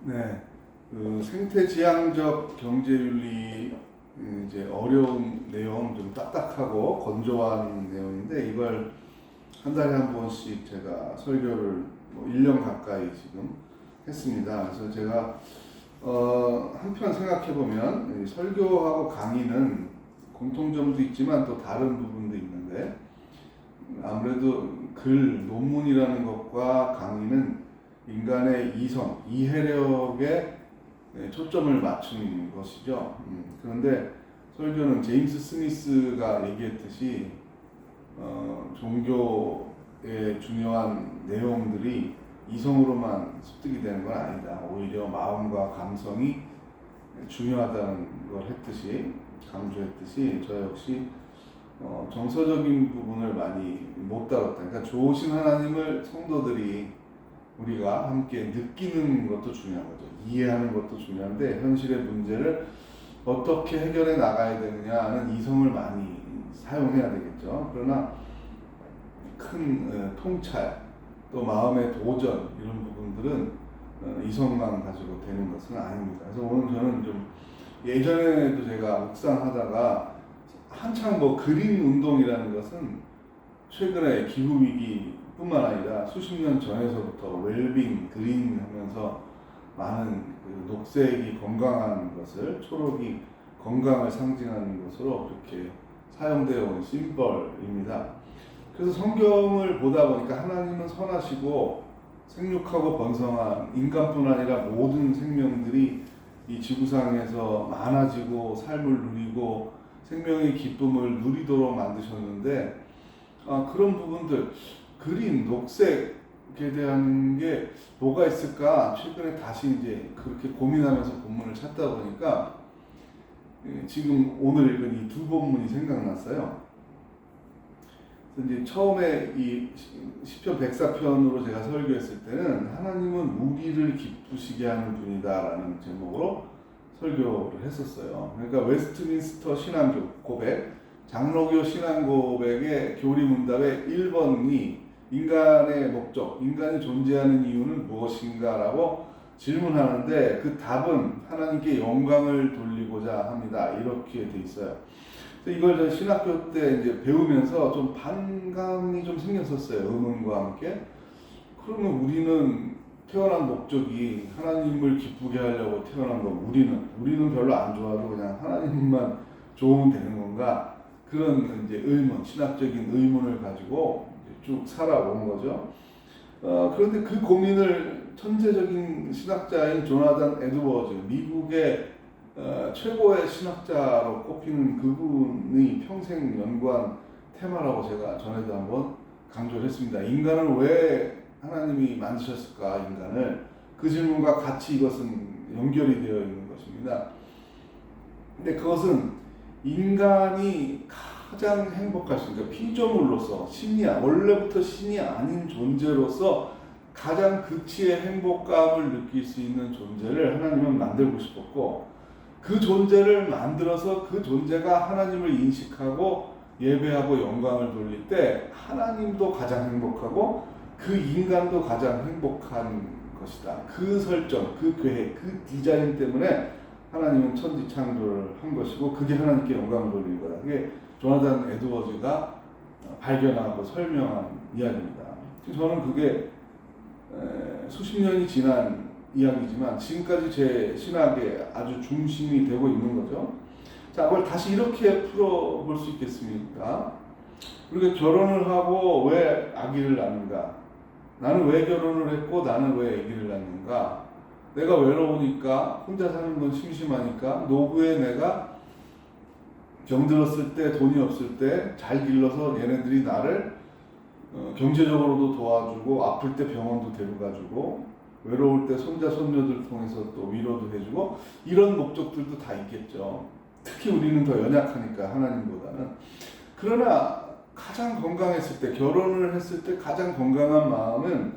네, 그 생태지향적 경제윤리 이제 어려운 내용, 좀 딱딱하고 건조한 내용인데 이걸 한 달에 한 번씩 제가 설교를 뭐 1년 가까이 지금 했습니다. 그래서 제가 한편 생각해 보면 설교하고 강의는 공통점도 있지만 또 다른 부분도 있는데 아무래도 글, 논문이라는 것과 강의는 인간의 이성, 이해력에 초점을 맞추는 것이죠. 그런데 설교는 제임스 스미스가 얘기했듯이 종교의 중요한 내용들이 이성으로만 습득이 되는 건 아니다. 오히려 마음과 감성이 중요하다는 걸 했듯이 강조했듯이 저 역시 정서적인 부분을 많이 못 다뤘다. 그러니까 좋으신 하나님을 성도들이 우리가 함께 느끼는 것도 중요한 거죠. 이해하는 것도 중요한데 현실의 문제를 어떻게 해결해 나가야 되느냐는 이성을 많이 사용해야 되겠죠. 그러나 큰 통찰 또 마음의 도전 이런 부분들은 이성만 가지고 되는 것은 아닙니다. 그래서 오늘 저는 좀 예전에도 제가 묵상하다가 한창 뭐 그린 운동이라는 것은 최근에 기후위기뿐만 아니라 수십 년 전에서부터 웰빙, 그린 하면서 많은 그 녹색이 건강한 것을, 초록이 건강을 상징하는 것으로 그렇게 사용되어 온 심벌입니다. 그래서 성경을 보다 보니까 하나님은 선하시고 생육하고 번성한 인간뿐 아니라 모든 생명들이 이 지구상에서 많아지고 삶을 누리고 생명의 기쁨을 누리도록 만드셨는데 그런 부분들, 그린, 녹색에 대한 게 뭐가 있을까 최근에 다시 이제 그렇게 고민하면서 본문을 찾다 보니까 지금 오늘 읽은 이 두 본문이 생각났어요. 이제 처음에 이 시편 104편으로 제가 설교했을 때는 하나님은 우리를 기쁘시게 하는 분이다라는 제목으로 설교를 했었어요. 그러니까 웨스트민스터 신앙 고백, 장로교 신앙 고백의 교리문답의 1번이 인간의 목적, 인간이 존재하는 이유는 무엇인가라고 질문하는데 그 답은 하나님께 영광을 돌리고자 합니다. 이렇게 돼 있어요. 이걸 신학교 때 이제 배우면서 좀 반감이 좀 생겼었어요. 의문과 함께. 그러면 우리는 태어난 목적이 하나님을 기쁘게 하려고 태어난 거, 우리는 별로 안 좋아도 그냥 하나님만 좋으면 되는 건가? 그런 이제 의문, 신학적인 의문을 가지고 쭉 살아온 거죠. 그런데 그 고민을 천재적인 신학자인 조나단 에드워즈, 미국의 최고의 신학자로 꼽히는 그분이 평생 연구한 테마라고 제가 전에도 한번 강조를 했습니다. 인간을 왜 하나님이 만드셨을까? 인간을 그 질문과 같이 이것은 연결이 되어 있는 것입니다. 근데 그것은 인간이 가장 행복할 수 있는 피조물로서 원래부터 신이 아닌 존재로서 가장 극치의 행복감을 느낄 수 있는 존재를 하나님은 만들고 싶었고 그 존재를 만들어서 그 존재가 하나님을 인식하고 예배하고 영광을 돌릴 때 하나님도 가장 행복하고 그 인간도 가장 행복한 것이다. 그 설정, 그 계획, 그 디자인 때문에 하나님은 천지 창조를 한 것이고 그게 하나님께 영광을 돌리는 거다. 그게 조나단 에드워즈가 발견하고 설명한 이야기입니다. 저는 그게 수십 년이 지난 이야기지만 지금까지 제 신학의 아주 중심이 되고 있는 거죠. 자, 그걸 다시 이렇게 풀어볼 수 있겠습니까? 우리가 결혼을 하고 왜 아기를 낳는가? 나는 왜 결혼을 했고 나는 왜 아기를 낳는가? 내가 외로우니까 혼자 사는 건 심심하니까 노후에 내가 병들었을 때 돈이 없을 때 잘 길러서 얘네들이 나를 경제적으로도 도와주고 아플 때 병원도 데려가주고 외로울 때 손자 손녀들 통해서 또 위로도 해주고 이런 목적들도 다 있겠죠. 특히 우리는 더 연약하니까 하나님보다는. 그러나 가장 건강했을 때 결혼을 했을 때 가장 건강한 마음은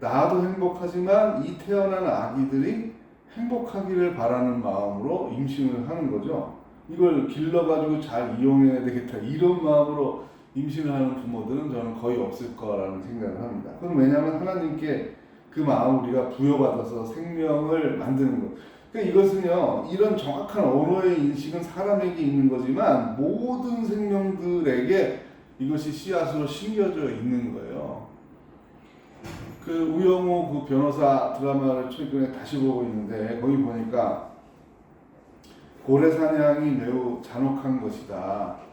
나도 행복하지만 이 태어난 아기들이 행복하기를 바라는 마음으로 임신을 하는 거죠. 이걸 길러가지고 잘 이용해야 되겠다 이런 마음으로 임신을 하는 부모들은 저는 거의 없을 거라는 생각을 합니다. 그건 왜냐하면 하나님께 그 그 마음을 우리가 부여받아서 생명을 만드는 것. 그러니까 이것은요, 이런 정확한 언어의 인식은 사람에게 있는 거지만 모든 생명들에게 이것이 씨앗으로 심겨져 있는 거예요. 그 우영우 그 변호사 드라마를 최근에 다시 보고 있는데 거기 보니까 고래 사냥이 매우 잔혹한 것이다.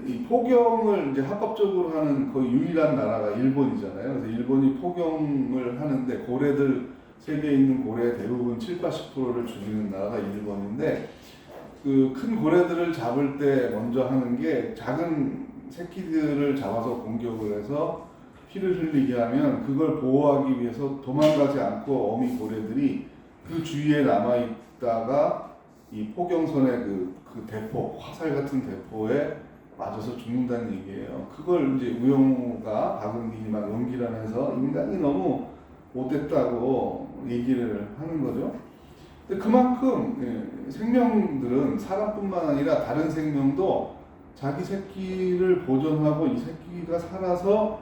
이 포경을 이제 합법적으로 하는 거의 유일한 나라가 일본이잖아요. 그래서 일본이 포경을 하는데 고래들 세계에 있는 고래의 대부분 70~80%를 죽이는 나라가 일본인데 그 큰 고래들을 잡을 때 먼저 하는 게 작은 새끼들을 잡아서 공격을 해서 피를 흘리게 하면 그걸 보호하기 위해서 도망가지 않고 어미 고래들이 그 주위에 남아 있다가 이 포경선의 그 대포, 화살 같은 대포에 맞아서 죽는다는 얘기예요. 그걸 이제 우영우가 박은빈이 막 연기를 하면서 인간이 너무 못됐다고 얘기를 하는 거죠. 근데 그만큼 생명들은 사람뿐만 아니라 다른 생명도 자기 새끼를 보존하고 이 새끼가 살아서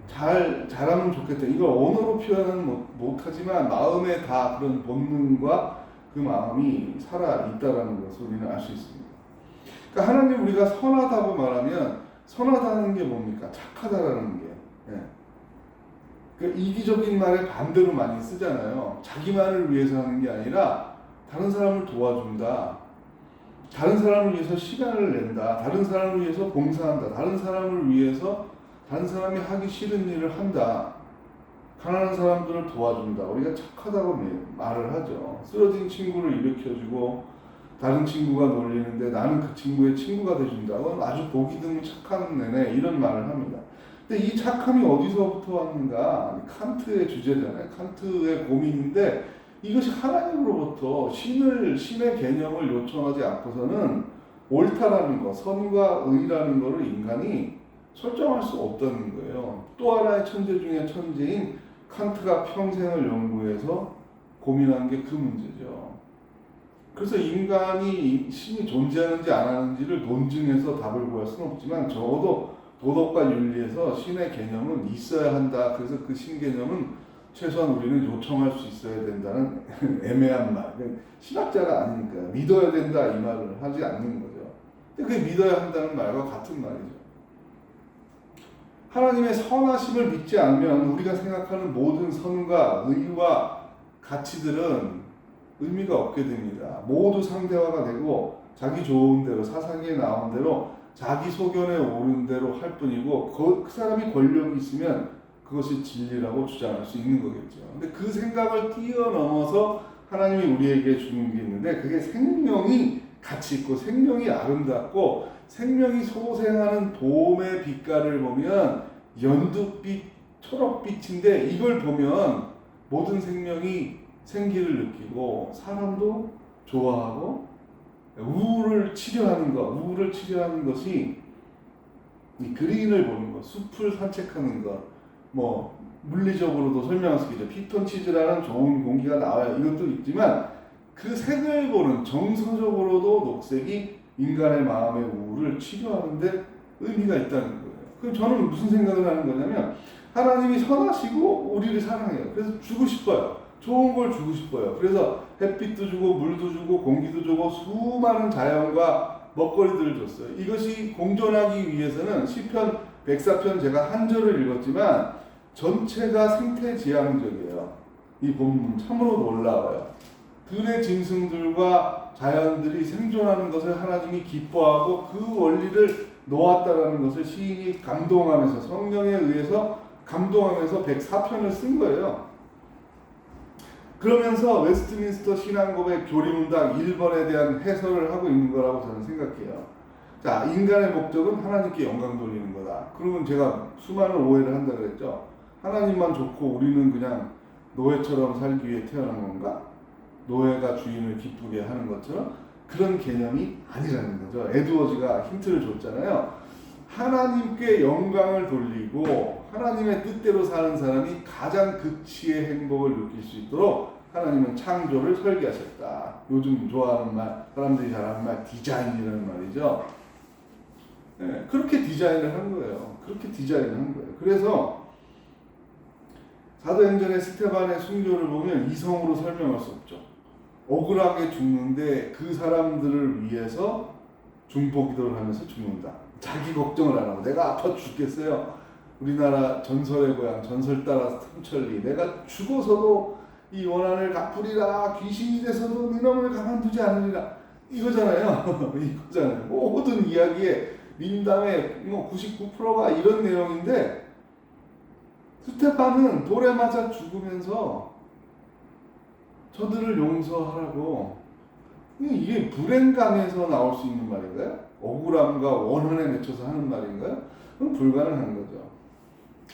자라면 좋겠다. 이걸 언어로 표현은 못하지만 마음에 다 그런 본능과 그 마음이 살아 있다라는 것을 우리는 알 수 있습니다. 그러니까 하나님 우리가 선하다고 말하면 선하다는 게 뭡니까? 착하다라는 게. 그러니까 이기적인 말에 반대로 많이 쓰잖아요. 자기만을 위해서 하는 게 아니라 다른 사람을 도와준다. 다른 사람을 위해서 시간을 낸다. 다른 사람을 위해서 봉사한다. 다른 사람을 위해서 다른 사람이 하기 싫은 일을 한다. 가난한 사람들을 도와준다. 우리가 착하다고 말을 하죠. 쓰러진 친구를 일으켜주고 다른 친구가 놀리는데 나는 그 친구의 친구가 돼준다고 아주 보기 드문 착한 애네 이런 말을 합니다. 근데 이 착함이 어디서부터 왔는가? 칸트의 주제잖아요. 칸트의 고민인데 이것이 하나님으로부터 신의 개념을 요청하지 않고서는 옳다라는 것, 선과 의라는 것을 인간이 설정할 수 없다는 거예요. 또 하나의 천재 중에 천재인 칸트가 평생을 연구해서 고민한 게 그 문제죠. 그래서 인간이 신이 존재하는지 안 하는지를 논증해서 답을 구할 수는 없지만 적어도 도덕과 윤리에서 신의 개념은 있어야 한다. 그래서 그 신 개념은 최소한 우리는 요청할 수 있어야 된다는 애매한 말. 신학자가 아니니까 믿어야 된다 이 말을 하지 않는 거죠. 근데 그게 믿어야 한다는 말과 같은 말이죠. 하나님의 선하심을 믿지 않으면 우리가 생각하는 모든 선과 의와 가치들은 의미가 없게 됩니다. 모두 상대화가 되고 자기 좋은 대로 사상에 나온 대로 자기 소견에 오른 대로 할 뿐이고 그 사람이 권력이 있으면 그것이 진리라고 주장할 수 있는 거겠죠. 근데 그 생각을 뛰어넘어서 하나님이 우리에게 주는 게 있는데 그게 생명이 가치 있고 생명이 아름답고 생명이 소생하는 봄의 빛깔을 보면 연두빛, 초록빛인데 이걸 보면 모든 생명이 생기를 느끼고 사람도 좋아하고 우울을 치료하는 것이 이 그린을 보는 것, 숲을 산책하는 것, 뭐 물리적으로도 설명할 수 있죠. 피톤치드라는 좋은 공기가 나와요. 이것도 있지만 그 색을 보는 정서적으로도 녹색이 인간의 마음의 우울을 치료하는데 의미가 있다는 거예요. 그럼 저는 무슨 생각을 하는 거냐면 하나님이 선하시고 우리를 사랑해요. 그래서 주고 싶어요. 좋은 걸 주고 싶어요. 그래서 햇빛도 주고 물도 주고 공기도 주고 수많은 자연과 먹거리들을 줬어요. 이것이 공존하기 위해서는 시편 104편 제가 한 절을 읽었지만 전체가 생태지향적이에요. 이 본문 참으로 놀라워요. 들의 짐승들과 자연들이 생존하는 것을 하나님이 기뻐하고 그 원리를 놓았다라는 것을 시인이 감동하면서 성령에 의해서 감동하면서 104편을 쓴 거예요. 그러면서 웨스트민스터 신앙고백 조리문답 1번에 대한 해설을 하고 있는 거라고 저는 생각해요. 자, 인간의 목적은 하나님께 영광 돌리는 거다. 그러면 제가 수많은 오해를 한다고 그랬죠. 하나님만 좋고 우리는 그냥 노예처럼 살기 위해 태어난 건가? 노예가 주인을 기쁘게 하는 것처럼 그런 개념이 아니라는 거죠. 에드워즈가 힌트를 줬잖아요. 하나님께 영광을 돌리고 하나님의 뜻대로 사는 사람이 가장 극치의 행복을 느낄 수 있도록 하나님은 창조를 설계하셨다. 요즘 좋아하는 말, 사람들이 잘하는 말, 디자인이라는 말이죠. 그렇게 디자인을 한 거예요. 그래서 사도행전의 스테반의 순교를 보면 이성으로 설명할 수 없죠. 억울하게 죽는데 그 사람들을 위해서 중보 기도를 하면서 죽는다. 자기 걱정을 안 하고 내가 아파 죽겠어요. 우리나라 전설의 고향 전설 따라 탐천리 내가 죽어서도 이 원한을 갚으리라 귀신이 돼서도 니놈을 가만두지 않으리라 이거잖아요. 이거잖아요. 모든 이야기에 민담의 99%가 이런 내용인데 스테반은 돌에 맞아 죽으면서 저들을 용서하라고. 이게 불행감에서 나올 수 있는 말인가요? 억울함과 원한에 맺혀서 하는 말인가요? 그건 불가능한 거죠.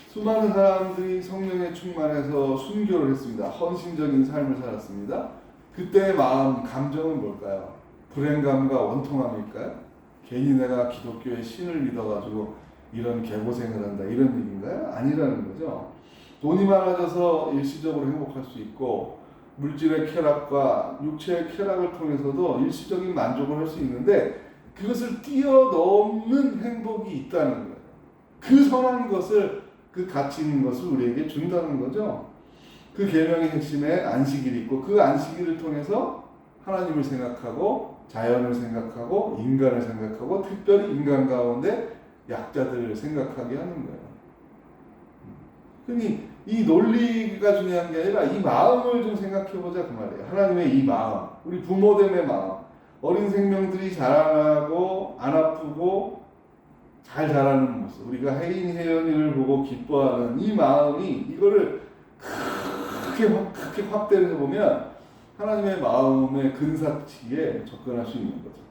수많은 사람들이 성령에 충만해서 순교를 했습니다. 헌신적인 삶을 살았습니다. 그때의 마음, 감정은 뭘까요? 불행감과 원통함일까요? 괜히 내가 기독교의 신을 믿어가지고 이런 개고생을 한다 이런 얘기인가요? 아니라는 거죠. 돈이 많아져서 일시적으로 행복할 수 있고 물질의 쾌락과 육체의 쾌락을 통해서도 일시적인 만족을 할 수 있는데 그것을 뛰어넘는 행복이 있다는 거예요. 그 선한 것을 그 가치 있는 것을 우리에게 준다는 거죠. 그 계명의 핵심에 안식일이 있고 그 안식일을 통해서 하나님을 생각하고 자연을 생각하고 인간을 생각하고 특별히 인간 가운데 약자들을 생각하게 하는 거예요. 그러니 이 논리가 중요한 게 아니라 이 마음을 좀 생각해보자 그 말이에요. 하나님의 이 마음, 우리 부모됨의 마음, 어린 생명들이 자라나고 안 아프고 잘 자라는 모습, 우리가 혜인 혜연이를 보고 기뻐하는 이 마음이 이거를 크게 확대를 해보면 하나님의 마음의 근사치에 접근할 수 있는 거죠.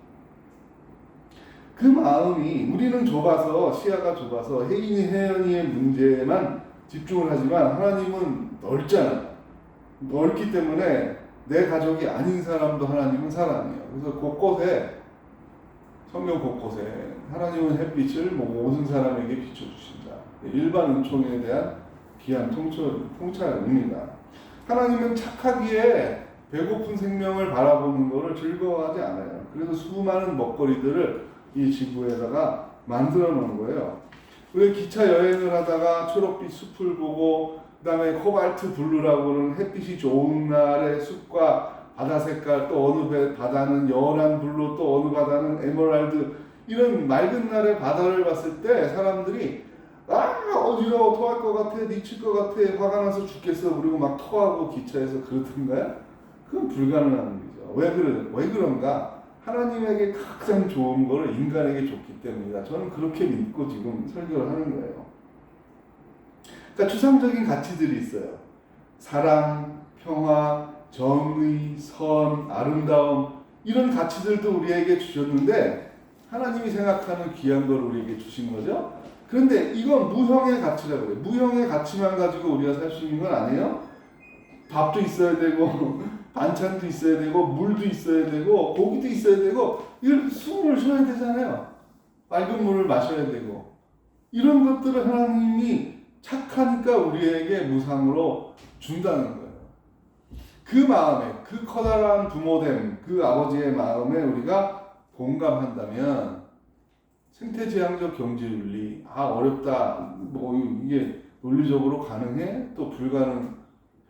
그 마음이 우리는 좁아서 시야가 좁아서 혜인이 혜연이의 문제만 집중을 하지만 하나님은 넓잖아요. 넓기 때문에 내 가족이 아닌 사람도 하나님은 사랑해요. 그래서 곳곳에 성경 곳곳에 하나님은 햇빛을 모든 사람에게 비춰주신다. 일반 은총에 대한 귀한 통찰입니다. 하나님은 착하기에 배고픈 생명을 바라보는 것을 즐거워하지 않아요. 그래서 수많은 먹거리들을 이 지구에다가 만들어 놓은 거예요. 우리 기차 여행을 하다가 초록빛 숲을 보고 그 다음에 코발트 블루라고 하는 햇빛이 좋은 날의 숲과 바다 색깔, 또 어느 바다는 연한 블루, 또 어느 바다는 에메랄드, 이런 맑은 날의 바다를 봤을 때 사람들이 어지러워 토할 것 같아, 미칠 것 같아, 화가 나서 죽겠어 그리고 막 토하고 기차에서 그렇던가요? 그건 불가능한 일이죠. 왜 그런가? 하나님에게 가장 좋은 거를 인간에게 줬기 때문이다. 저는 그렇게 믿고 지금 설교를 하는 거예요. 그러니까 추상적인 가치들이 있어요. 사랑, 평화, 정의, 선, 아름다움, 이런 가치들도 우리에게 주셨는데 하나님이 생각하는 귀한 걸 우리에게 주신 거죠. 그런데 이건 무형의 가치라고 그래요. 무형의 가치만 가지고 우리가 살 수 있는 건 아니에요. 밥도 있어야 되고 반찬도 있어야 되고 물도 있어야 되고 고기도 있어야 되고 이런 숨을 쉬어야 되잖아요. 맑은 물을 마셔야 되고 이런 것들을 하나님이 착하니까 우리에게 무상으로 준다는 거예요. 그 마음에, 그 커다란 부모됨, 그 아버지의 마음에 우리가 공감한다면 생태지향적 경제윤리, 어렵다, 이게 논리적으로 가능해? 또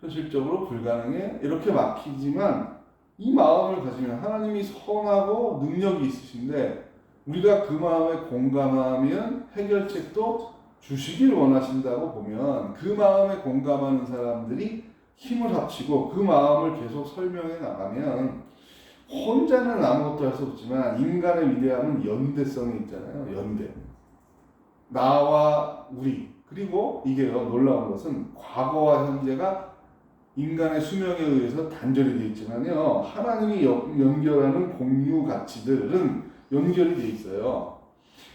현실적으로 불가능해? 이렇게 막히지만 이 마음을 가지면 하나님이 선하고 능력이 있으신데 우리가 그 마음에 공감하면 해결책도 주시길 원하신다고 보면 그 마음에 공감하는 사람들이 힘을 합치고 그 마음을 계속 설명해 나가면 혼자는 아무것도 할 수 없지만 인간의 위대함은 연대성이 있잖아요. 연대. 나와 우리. 그리고 이게 놀라운 것은 과거와 현재가 인간의 수명에 의해서 단절이 되어 있지만요. 하나님이 연결하는 공유 가치들은 연결이 되어 있어요.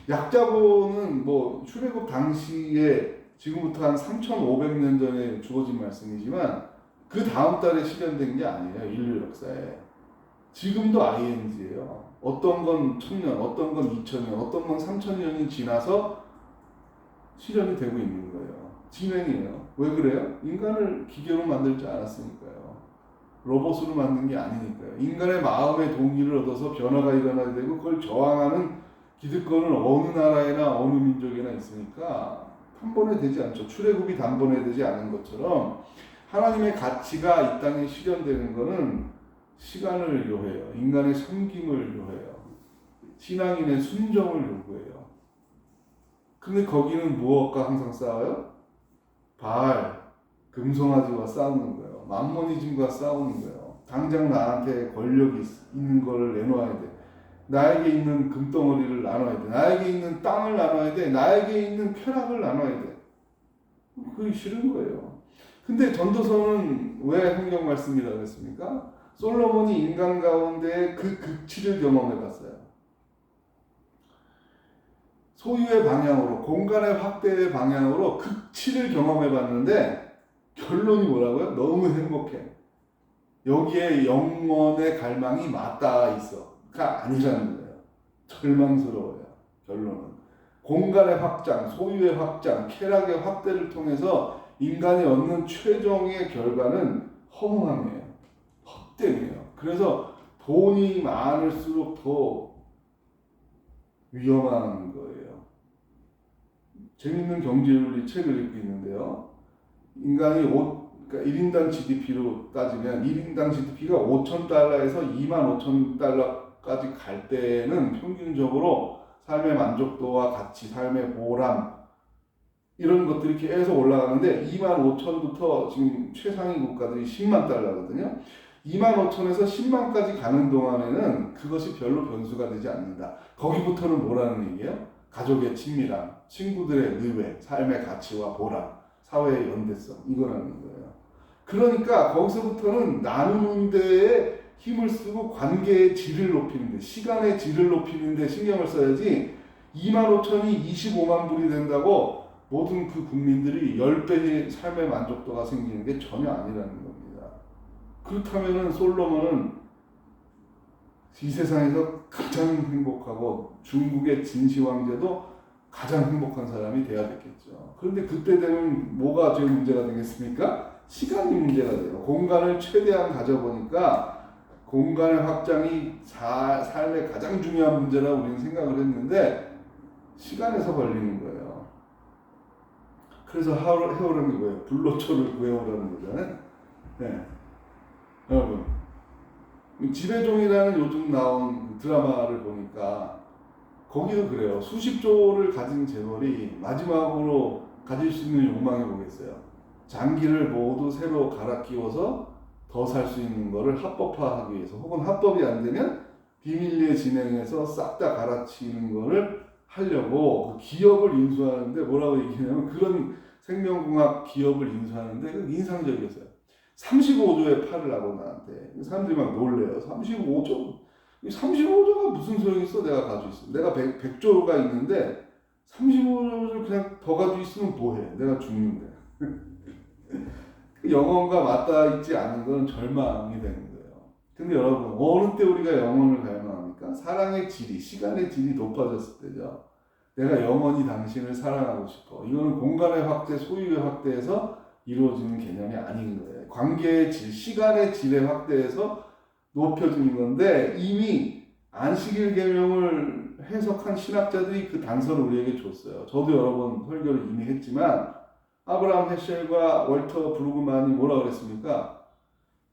약자본은 출애굽 당시에 지금부터 한 3,500년 전에 주어진 말씀이지만 그 다음 달에 실현된 게 아니에요. 인류 역사에. 지금도 ING예요. 어떤 건 1000년, 어떤 건 2000년, 어떤 건 3000년이 지나서 실현이 되고 있는 거예요. 진행이에요. 왜 그래요? 인간을 기계로 만들지 않았으니까요. 로봇으로 만든 게 아니니까요. 인간의 마음의 동의를 얻어서 변화가 일어나게 되고 그걸 저항하는 기득권은 어느 나라에나 어느 민족에나 있으니까 단번에 되지 않죠. 출애굽이 단번에 되지 않은 것처럼 하나님의 가치가 이 땅에 실현되는 것은 시간을 요해요. 인간의 섬김을 요해요. 신앙인의 순종을 요구해요. 근데 거기는 무엇과 항상 싸워요? 바알, 금송아지와 싸우는 거예요. 맘모니즘과 싸우는 거예요. 당장 나한테 권력이 있는 거를 내놓아야 돼. 나에게 있는 금덩어리를 나눠야 돼. 나에게 있는 땅을 나눠야 돼. 나에게 있는 쾌락을 나눠야 돼. 그게 싫은 거예요. 근데 전도서는 왜 성경 말씀이라고 했습니까? 솔로몬이 인간 가운데 그 극치를 경험해 봤어요. 소유의 방향으로, 공간의 확대의 방향으로 극치를 경험해 봤는데 결론이 뭐라고요? 너무 행복해. 여기에 영혼의 갈망이 맞닿아 있어가 아니라는 거예요. 절망스러워요. 결론은. 공간의 확장, 소유의 확장, 쾌락의 확대를 통해서 인간이 얻는 최종의 결과는 허무함이에요. 헛됨이에요. 그래서 돈이 많을수록 더 위험한 거예요. 재밌는 경제윤리 책을 읽고 있는데요. 인간이 그러니까 1인당 GDP로 따지면 1인당 GDP가 5,000달러에서 25,000달러까지 갈 때는 평균적으로 삶의 만족도와 가치, 삶의 보람 이런 것들이 계속 올라가는데 25,000부터 지금 최상위 국가들이 10만 달러거든요. 25,000에서 10만까지 가는 동안에는 그것이 별로 변수가 되지 않는다. 거기부터는 뭐라는 얘기예요? 가족의 친밀함, 친구들의 의외, 삶의 가치와 보람, 사회의 연대성 이거라는 거예요. 그러니까 거기서부터는 나누는 데에 힘을 쓰고 관계의 질을 높이는 데, 시간의 질을 높이는 데 신경을 써야지 25,000이 25만 불이 된다고 모든 그 국민들이 10배의 삶의 만족도가 생기는 게 전혀 아니라는 겁니다. 그렇다면 솔로몬은 이 세상에서 가장 행복하고 중국의 진시 왕제도 가장 행복한 사람이 돼야 됐겠죠. 그런데 그때 되면 뭐가 제일 문제가 되겠습니까? 시간이 문제가 돼요. 공간을 최대한 가져보니까 공간의 확장이 삶의 가장 중요한 문제라고 우리는 생각을 했는데 시간에서 걸리는 거예요. 그래서 해오라는 게 뭐예요? 불로초를 구해오라는 거잖아요. 네. 여러분 지배종이라는 요즘 나온 드라마를 보니까 거기도 그래요. 수십 조를 가진 재벌이 마지막으로 가질 수 있는 욕망이 뭐겠어요? 장기를 모두 새로 갈아 끼워서 더 살 수 있는 거를 합법화하기 위해서 혹은 합법이 안 되면 비밀리에 진행해서 싹 다 갈아치는 거를 하려고 그 기업을 인수하는데 뭐라고 얘기하냐면 그런 생명공학 기업을 인수하는데 인상적이었어요. 35조에 팔으라고 나한테. 사람들이 막 놀래요. 35조? 35조가 무슨 소용이 있어? 내가 가지고 있으면. 내가 100조가 있는데 35조를 그냥 더 가지고 있으면 뭐해? 내가 죽는데. 영혼과 맞닿아 있지 않은 건 절망이 되는 거예요. 근데 여러분, 어느 때 우리가 영혼을 갈망합니까? 사랑의 질이, 시간의 질이 높아졌을 때죠. 내가 영원히 당신을 사랑하고 싶어. 이거는 공간의 확대, 소유의 확대에서 이루어지는 개념이 아닌 거예요. 관계의 질, 시간의 질의 확대에서 높여지는 건데 이미 안식일 계명을 해석한 신학자들이 그 단서를 우리에게 줬어요. 저도 여러 번 설교를 이미 했지만 아브라함 헤셸과 월터 브루그만이 뭐라 그랬습니까?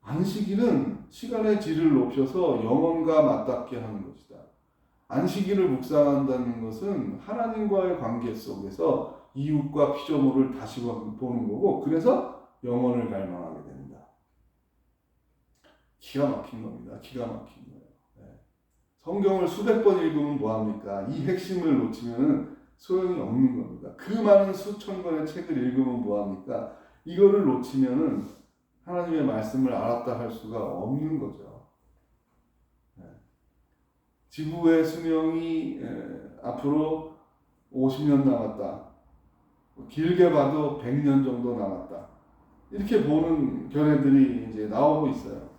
안식일은 시간의 질을 높여서 영혼과 맞닿게 하는 것이다. 안식일을 묵상한다는 것은 하나님과의 관계 속에서 이웃과 피조물을 다시 보는 거고 그래서 영혼을 갈망하게 됩니다. 기가 막힌 겁니다. 기가 막힌 거예요. 네. 성경을 수백 번 읽으면 뭐합니까? 이 핵심을 놓치면 소용이 없는 겁니다. 그 많은 수천 권의 책을 읽으면 뭐합니까? 이거를 놓치면 하나님의 말씀을 알았다 할 수가 없는 거죠. 네. 지구의 수명이 앞으로 50년 남았다. 길게 봐도 100년 정도 남았다. 이렇게 보는 견해들이 이제 나오고 있어요.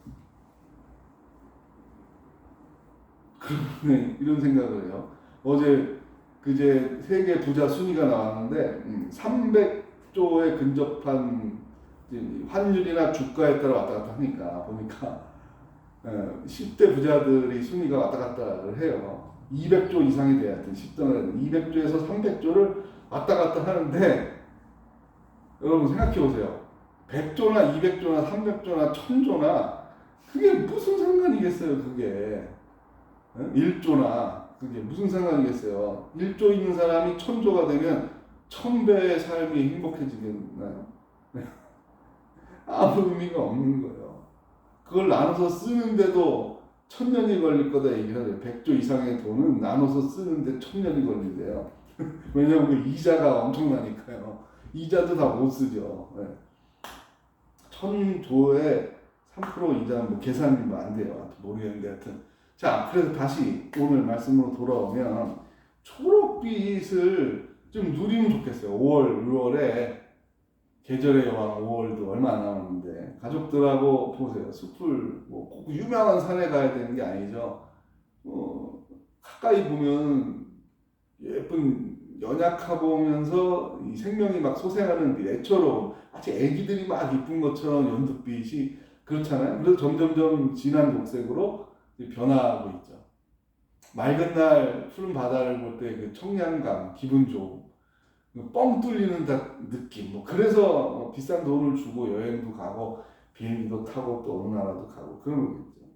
그러면 이런 생각을 해요. 어제 그제 세계 부자 순위가 나왔는데 300조에 근접한 환율이나 주가에 따라 왔다 갔다 하니까 보니까 10대 부자들이 순위가 왔다 갔다를 해요. 200조 이상이 돼야 돼. 10등을 200조에서 300조를 왔다 갔다 하는데 여러분 생각해 보세요. 100조나 200조나 300조나 1000조나 그게 무슨 상관이겠어요, 그게. 1조나 그게 무슨 상관이겠어요. 1조 있는 사람이 1000조가 되면 1000배의 삶이 행복해지겠나요? 아무 의미가 없는 거예요. 그걸 나눠서 쓰는데도 1000년이 걸릴 거다 얘기를 해요. 100조 이상의 돈은 나눠서 쓰는데 1000년이 걸린대요. 왜냐면 그 이자가 엄청나니까요. 이자도 다 못 쓰죠. 1000조에 3% 이자 뭐 계산이 뭐 안 돼요. 모르겠는데 하여튼. 자, 그래서 다시 오늘 말씀으로 돌아오면 초록빛을 좀 누리면 좋겠어요. 5월, 6월에 계절의 여왕 5월도 얼마 안 남았는데 가족들하고 보세요. 숲을 뭐 꼭 유명한 산에 가야 되는 게 아니죠. 가까이 보면 예쁜 연약하 보면서 이 생명이 막 솟아나는 애처럼 마치 애기들이 막 이쁜 것처럼 연두빛이 그렇잖아요. 그래서 점점점 진한 녹색으로 변화하고 있죠. 맑은 날 푸른 바다를 볼 때 그 청량감, 기분 좋음, 뻥 뚫리는 느낌. 뭐 그래서 비싼 돈을 주고 여행도 가고 비행기도 타고 또 어느 나라도 가고 그런 거겠죠.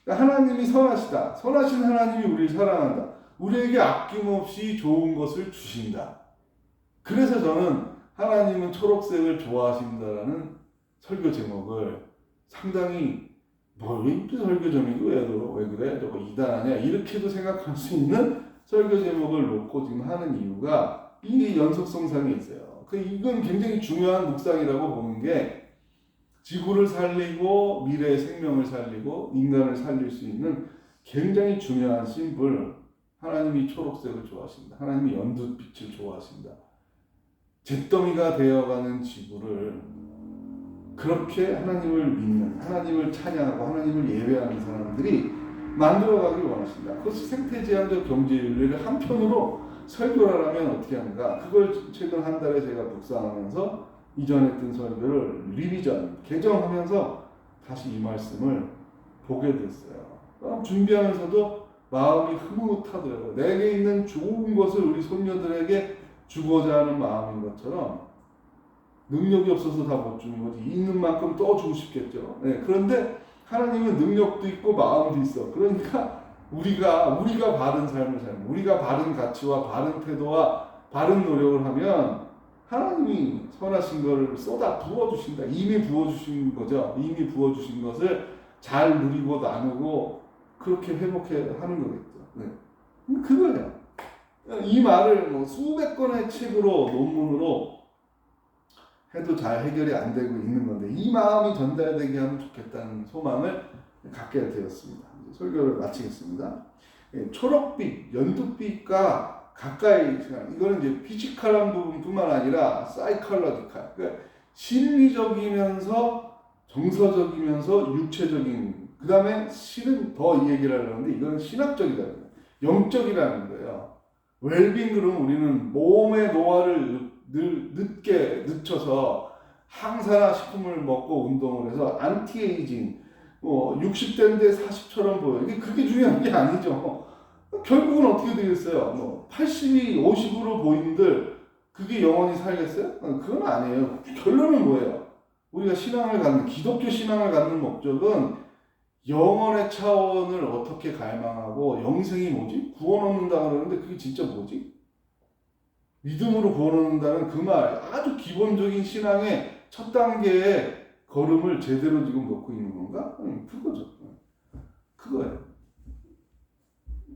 그러니까 하나님이 선하시다. 선하신 하나님이 우리를 사랑한다. 우리에게 아낌없이 좋은 것을 주신다. 그래서 저는 하나님은 초록색을 좋아하신다라는 설교 제목을 상당히 왜 이렇게 설교 제목이 왜 그래? 저거 이단 아니야? 이렇게도 생각할 수 있는 설교 제목을 놓고 지금 하는 이유가 이 연속성상이 있어요. 이건 굉장히 중요한 묵상이라고 보는 게 지구를 살리고 미래의 생명을 살리고 인간을 살릴 수 있는 굉장히 중요한 심볼. 하나님이 초록색을 좋아하신다. 하나님이 연두빛을 좋아하신다. 잿더미가 되어가는 지구를 그렇게 하나님을 믿는, 하나님을 찬양하고 하나님을 예배하는 사람들이 만들어가길 원하신다. 그것이 생태제한적 경제윤리를 한편으로 설교를 하면 어떻게 하는가. 그걸 최근 한 달에 제가 묵상하면서 이전에 했던 설교를 리비전, 개정하면서 다시 이 말씀을 보게 됐어요. 준비하면서도 마음이 흐뭇하더라고요. 내게 있는 좋은 것을 우리 손녀들에게 주고자 하는 마음인 것처럼 능력이 없어서 다 못 주는 거지. 있는 만큼 또 주고 싶겠죠. 그런데 하나님은 능력도 있고 마음도 있어. 그러니까 우리가 바른 삶을 살면, 우리가 바른 가치와 바른 태도와 바른 노력을 하면 하나님이 선하신 것을 쏟아 부어주신다. 이미 부어주신 거죠. 이미 부어주신 것을 잘 누리고 나누고 그렇게 회복해 하는 거겠죠. 그거예요. 이 말을 뭐 수백 건의 책으로 논문으로 해도 잘 해결이 안 되고 있는 건데 이 마음이 전달되게 하면 좋겠다는 소망을 갖게 되었습니다. 설교를 마치겠습니다. 초록빛, 연두빛과 가까이 이거는 이제 피지컬한 부분뿐만 아니라 사이컬러지컬, 그러니까 심리적이면서 정서적이면서 육체적인. 그 다음에 실은 더 이 얘기를 하려는데 이건 신학적이라는 거예요. 영적이라는 거예요. 웰빙 그러면 우리는 몸의 노화를 늦춰서 항산화 식품을 먹고 운동을 해서 안티에이징, 60대인데 40처럼 보여. 그게 중요한 게 아니죠. 결국은 어떻게 되겠어요? 80이 50으로 보이는들 그게 영원히 살겠어요? 그건 아니에요. 결론은 뭐예요? 우리가 기독교 신앙을 갖는 목적은 영원의 차원을 어떻게 갈망하고 영생이 뭐지? 구원 얻는다 그러는데 그게 진짜 뭐지? 믿음으로 구원 얻는다는 그 말, 아주 기본적인 신앙의 첫 단계의 걸음을 제대로 지금 놓고 있는 건가? 그거죠. 그거예요.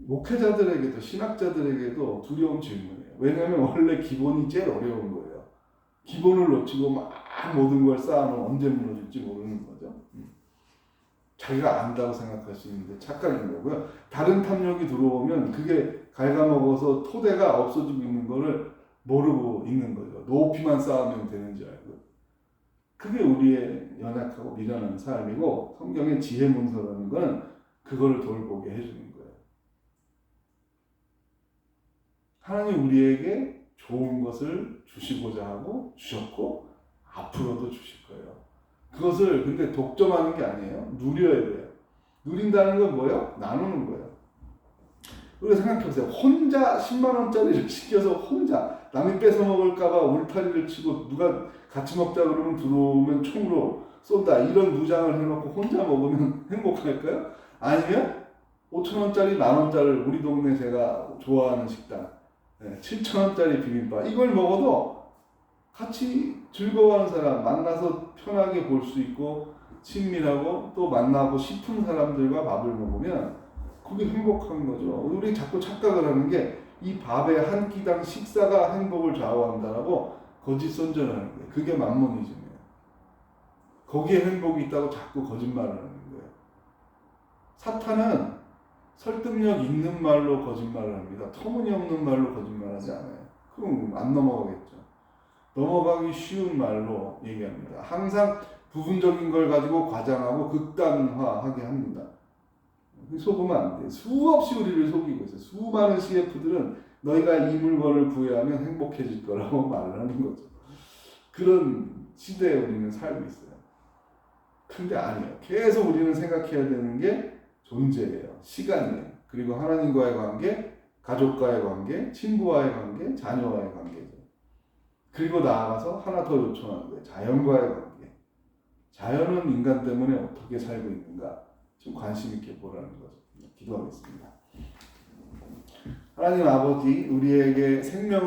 목회자들에게도 신학자들에게도 두려운 질문이에요. 왜냐하면 원래 기본이 제일 어려운 거예요. 기본을 놓치고 막 모든 걸 쌓아놓으면 언제 무너질지 모르는 거죠. 자기가 안다고 생각할 수 있는데 착각인 거고요. 다른 탐욕이 들어오면 그게 갉아먹어서 토대가 없어지고 있는 거를 모르고 있는 거죠. 높이만 쌓으면 되는 줄 알고. 그게 우리의 연약하고 미련한 삶이고 성경의 지혜 문서라는 건 그거를 돌보게 해주는 거예요. 하나님 우리에게 좋은 것을 주시고자 하고 주셨고 앞으로도 주실 거예요. 그것을 근데 독점하는 게 아니에요. 누려야 돼요. 누린다는 건 뭐예요? 나누는 거예요. 우리가 생각해보세요. 혼자 10만 원짜리를 시켜서 혼자 남이 뺏어 먹을까봐 울타리를 치고 누가 같이 먹자 그러면 들어오면 총으로 쏜다. 이런 무장을 해놓고 혼자 먹으면 행복할까요? 아니면 5천 원짜리, 만 원짜리를 우리 동네 제가 좋아하는 식당 7천 원짜리 비빔밥 이걸 먹어도 같이 즐거워하는 사람 만나서 편하게 볼 수 있고 친밀하고 또 만나고 싶은 사람들과 밥을 먹으면 그게 행복한 거죠. 우리 자꾸 착각을 하는 게 이 밥의 한 끼당 식사가 행복을 좌우한다라고 거짓 선전을 하는 거예요. 그게 만모니즘이에요. 거기에 행복이 있다고 자꾸 거짓말을 하는 거예요. 사탄은 설득력 있는 말로 거짓말을 합니다. 터무니없는 말로 거짓말하지 않아요. 그럼 안 넘어가겠죠. 넘어가기 쉬운 말로 얘기합니다. 항상 부분적인 걸 가지고 과장하고 극단화하게 합니다. 속으면 안 돼. 수없이 우리를 속이고 있어요. 수많은 CF들은 너희가 이 물건을 구해하면 행복해질 거라고 말을 하는 거죠. 그런 시대에 우리는 살고 있어요. 근데 아니에요. 계속 우리는 생각해야 되는 게 존재예요. 시간이에요. 그리고 하나님과의 관계, 가족과의 관계, 친구와의 관계, 자녀와의 관계죠. 그리고 나아가서 하나 더 요청하는 거예요. 자연과의 관계. 자연은 인간 때문에 어떻게 살고 있는가 좀 관심 있게 보라는 거죠. 기도하겠습니다. 하나님 아버지, 우리에게 생명을